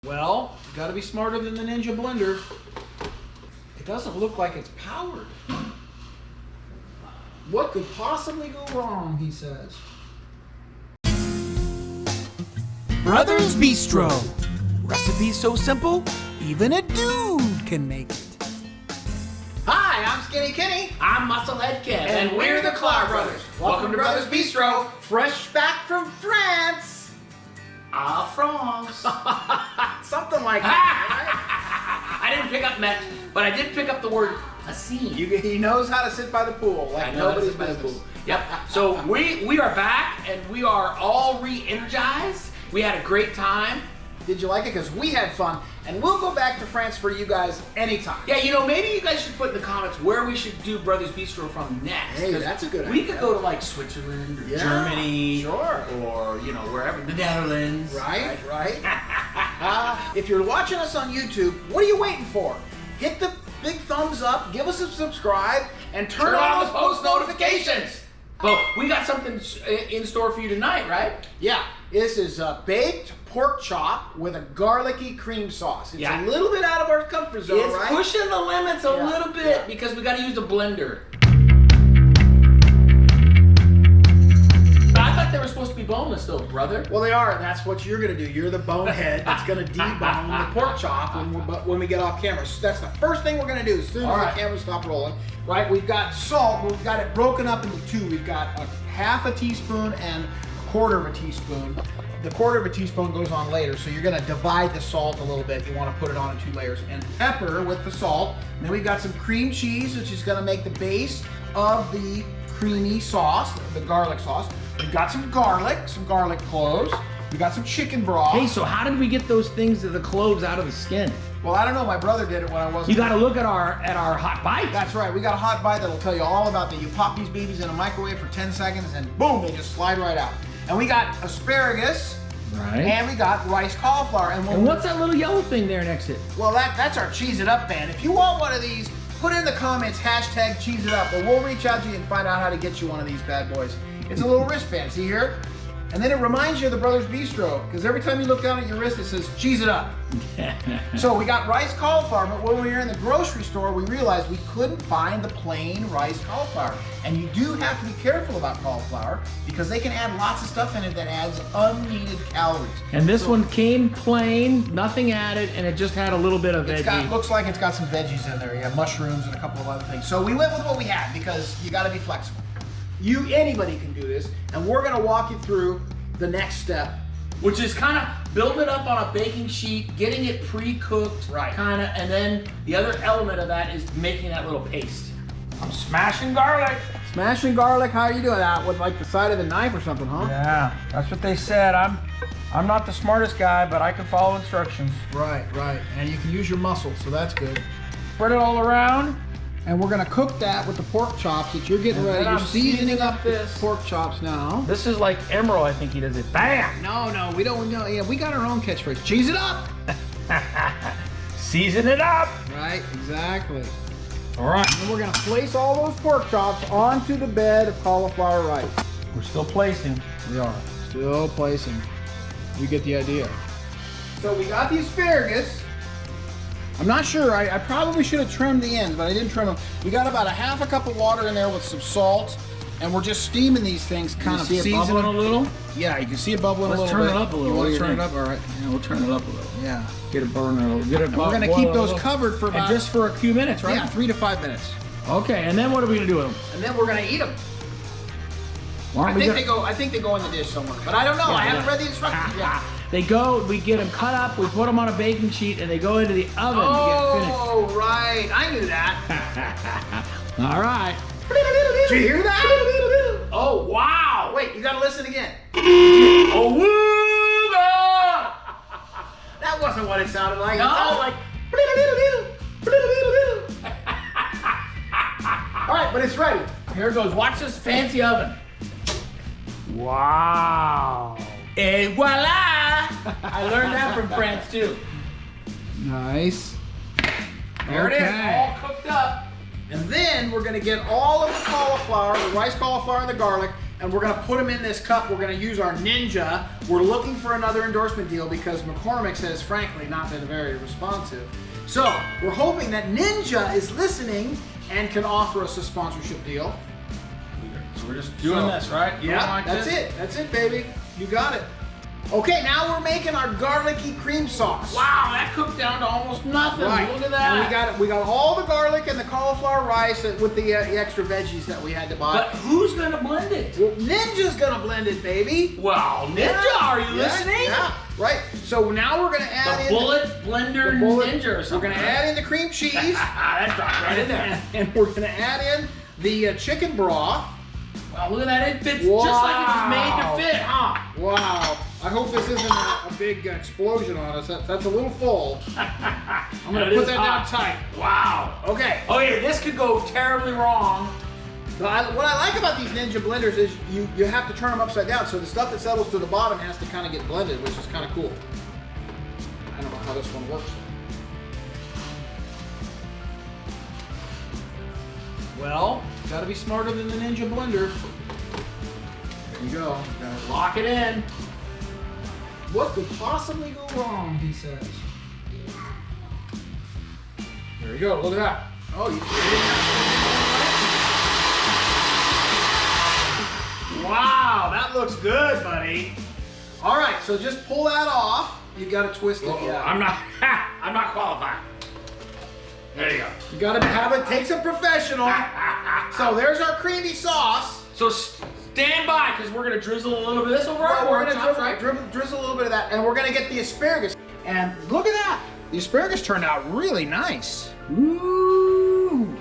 Well, you gotta be smarter than the Ninja blender. It doesn't look like it's powered. What could possibly go wrong, he says. Brothers Bistro. Recipes so simple, even a dude can make it. Hi, I'm Skinny Kenny. I'm Musclehead Ken. And we're the Claw Brothers. Welcome to Brothers Bistro, fresh back from France. Ah, France. Something like that, I didn't pick up Met, but I did pick up the word piscine. right? He knows how to sit by the pool like nobody's business. Yep. So we are back and we are all re-energized. We had a great time. Did you like it? Because we had fun, and we'll go back to France for you guys anytime. Yeah, you know, maybe you guys should put in the comments where we should do Brothers Bistro from next. Hey, that's a good We idea. could go to like Switzerland or Yeah, Germany. sure. Or, you know, wherever. The Netherlands. Right. If you're watching us on YouTube, what are you waiting for? Hit the big thumbs up, give us a subscribe, and turn on those post notifications. But we got something in store for you tonight, right? Yeah, this is a baked pork chop with a garlicky cream sauce. It's a little bit out of our comfort zone, It's right? pushing the limits a little bit because we got to use a blender. I thought they were supposed to be boneless though, brother. Well, they are, and that's what you're going to do. You're the bonehead that's going to debone the pork chop when we get off camera. So that's the first thing we're going to do as soon as the cameras stop rolling. Right, we've got salt, but we've got it broken up into two. We've got a half a teaspoon and a quarter of a teaspoon. The quarter of a teaspoon goes on later, so you're going to divide the salt a little bit. You want to put it on in 2 layers. And pepper with the salt. And then we've got some cream cheese, which is going to make the base of the creamy sauce, the garlic sauce. We've got some garlic cloves. We've got some chicken broth. Hey, so how did we get those things, the cloves, out of the skin? Well, I don't know. My brother did it when I wasn't. You got to look at our hot bite. That's right. We got a hot bite that'll tell you all about that. You pop these babies in a microwave for 10 seconds and boom, they just slide right out. And we got asparagus. Right. And we got rice cauliflower. And what's that little yellow thing there next to it? Well, that's our Cheese It Up band. If you want one of these, put in the comments hashtag Cheese It Up, and we'll reach out to you and find out how to get you one of these bad boys. It's a little wristband. See here? And then it reminds you of the Brothers Bistro, because every time you look down at your wrist, it says, Cheese It Up. So we got rice cauliflower, but when we were in the grocery store, we realized we couldn't find the plain rice cauliflower. And you do have to be careful about cauliflower, because they can add lots of stuff in it that adds unneeded calories. And this one came plain, nothing added, and it just had a little bit of veggie. Looks like it's got some veggies in there. You have mushrooms and a couple of other things. So we went with what we had, because you got to be flexible. Anybody can do this, and we're gonna walk you through the next step, which is kind of build it up on a baking sheet, getting it pre-cooked, kind of, and then the other element of that is making that little paste. I'm smashing garlic. Smashing garlic. How are you doing that? With like the side of the knife or something, huh? Yeah, that's what they said. I'm not the smartest guy, but I can follow instructions. Right. And you can use your muscles, so that's good. Spread it all around. And we're gonna cook that with the pork chops that you're getting ready. You're seasoning up this pork chops now. This is like Emerald, I think he does it. Bam! No, we don't know. Yeah, we got our own catchphrase. Cheese it up! Season it up! Right, exactly. All right. And we're gonna place all those pork chops onto the bed of cauliflower rice. We're still placing. We are. Still placing. You get the idea. So we got the asparagus. I'm not sure, I probably should have trimmed the ends, but I didn't trim them. We got about a half a cup of water in there with some salt, and we're just steaming these things, kind of seasoning. See it bubbling a little? Yeah, you can see it bubbling a little bit. Let's turn it up a little. You want to turn it up? All right. Yeah, we'll turn it up a little. Yeah. Get it burning a little. And we're going to keep those covered for about... And just for a few minutes, right? Yeah, 3 to 5 minutes. Okay, and then what are we going to do with them? And then we're going to eat them. I think they go in the dish somewhere, but I don't know. I haven't read the instructions yet. They go, we get them cut up, we put them on a baking sheet, and they go into the oven to get finished. Oh, right. I knew that. All right. Did you hear that? Oh, wow. Wait, you got to listen again. Oh, That wasn't what it sounded like. No. It sounded like... All right, but it's ready. Here goes. Watch this fancy oven. Wow. Et voila! I learned that from France too. Nice. There it is, all cooked up. And then we're gonna get all of the cauliflower, the rice cauliflower and the garlic, and we're gonna put them in this cup. We're gonna use our Ninja. We're looking for another endorsement deal because McCormick's has frankly not been very responsive. So we're hoping that Ninja is listening and can offer us a sponsorship deal. So we're just doing this, right? Yeah, Like that's this? it. That's it, baby. You got it. Okay, now we're making our garlicky cream sauce. Wow, that cooked down to almost nothing. Right. Look at that. And we got all the garlic and the cauliflower rice with the extra veggies that we had to buy. But who's gonna blend it? Well, Ninja's gonna blend it, baby. Wow, Ninja, are you listening? Yeah, right. So now we're gonna add The in bullet blender Ninja or something. We're gonna add in the cream cheese. That dropped right in there. And we're gonna add in the chicken broth. Wow, look at that. It fits just like it was made to fit, huh? Wow. I hope this isn't a big explosion on us. That's a little full. I'm gonna put that down tight. Wow. Okay. Okay, this could go terribly wrong. What I like about these Ninja blenders is you have to turn them upside down, so the stuff that settles to the bottom has to kind of get blended, which is kind of cool. I don't know how this one works. Well, gotta be smarter than the Ninja blender. There you go. Gotta lock it in. What could possibly go wrong, he says. There you go, look at that. Oh, you wow, that looks good, buddy. All right, so just pull that off. You gotta twist it. Yeah. I'm not qualified. There you go. You gotta have it, take some professional. So there's our creamy sauce. So stand by, because we're gonna drizzle a little bit of this over our We're pork gonna chops, right? drizzle a little bit of that, and we're gonna get the asparagus. And look at that. The asparagus turned out really nice. Ooh.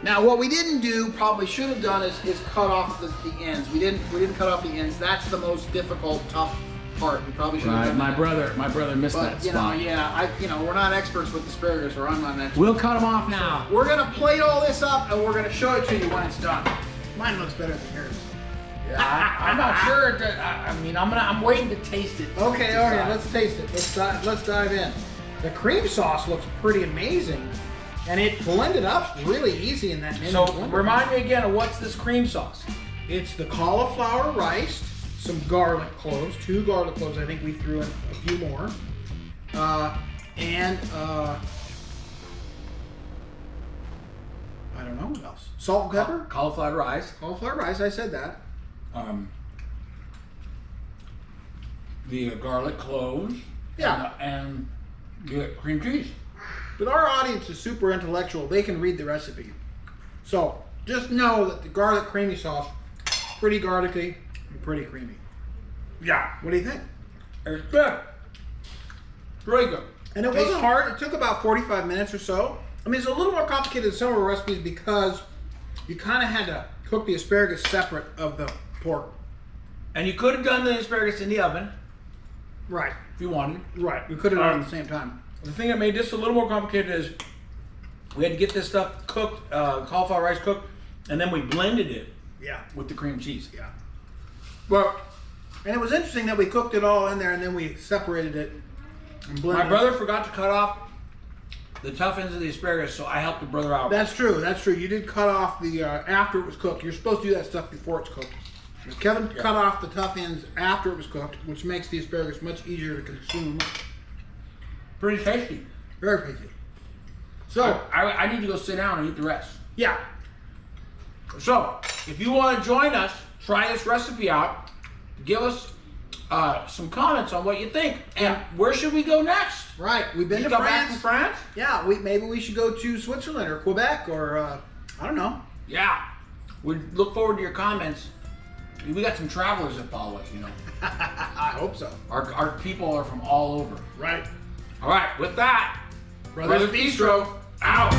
Now what we didn't do, probably should have done, is cut off the ends. We didn't cut off the ends. That's the most difficult, tough part. We probably should have done My that. brother missed But that you know, spot. yeah, we're not experts with asparagus, or I'm not an expert. We'll cut them off now. We're gonna plate all this up, and we're gonna show it to you when it's done. Mine looks better than yours. Yeah, I'm not sure. I'm waiting to taste it. Okay, let's taste it. Let's dive in. The cream sauce looks pretty amazing, and it blended up really easy in that Ninja So blender. remind me again of what's this cream sauce? It's the cauliflower rice, some garlic cloves, 2 garlic cloves. I think we threw in a few more, and I don't know what else. Salt and pepper, Cauliflower rice. cauliflower rice. I said that. The garlic cloves. Yeah. And the cream cheese. But our audience is super intellectual. They can read the recipe. So just know that the garlic creamy sauce, pretty garlicky and pretty creamy. Yeah. What do you think? It's good. Really good. And it wasn't hard. It took about 45 minutes or so. I mean, it's a little more complicated than some of our recipes because you kind of had to cook the asparagus separate of the pork. And you could have done the asparagus in the oven Right. if you wanted. Right. We could have done it at the same time. The thing that made this a little more complicated is we had to get this stuff cooked, cauliflower rice cooked, and then we blended it Yeah. with the cream cheese. Yeah. Well, and it was interesting that we cooked it all in there and then we separated it and blended My brother forgot to cut off the tough ends of the asparagus, so I helped the brother out. That's true. That's true. You did cut off the after it was cooked. You're supposed to do that stuff before it's cooked. Kevin cut off the tough ends after it was cooked, which makes the asparagus much easier to consume. Pretty tasty. Very tasty. So, I need to go sit down and eat the rest. yeah. So, if you want to join us, try this recipe out. Give us some comments on what you think. And where should we go next? Right. We've been You to come back France. from France? Yeah. Maybe we should go to Switzerland or Quebec or I don't know. Yeah. We look forward to your comments. We got some travelers that follow us, you know. I hope so. Our people are from all over. Right. All right, with that, Brothers Bistro. out.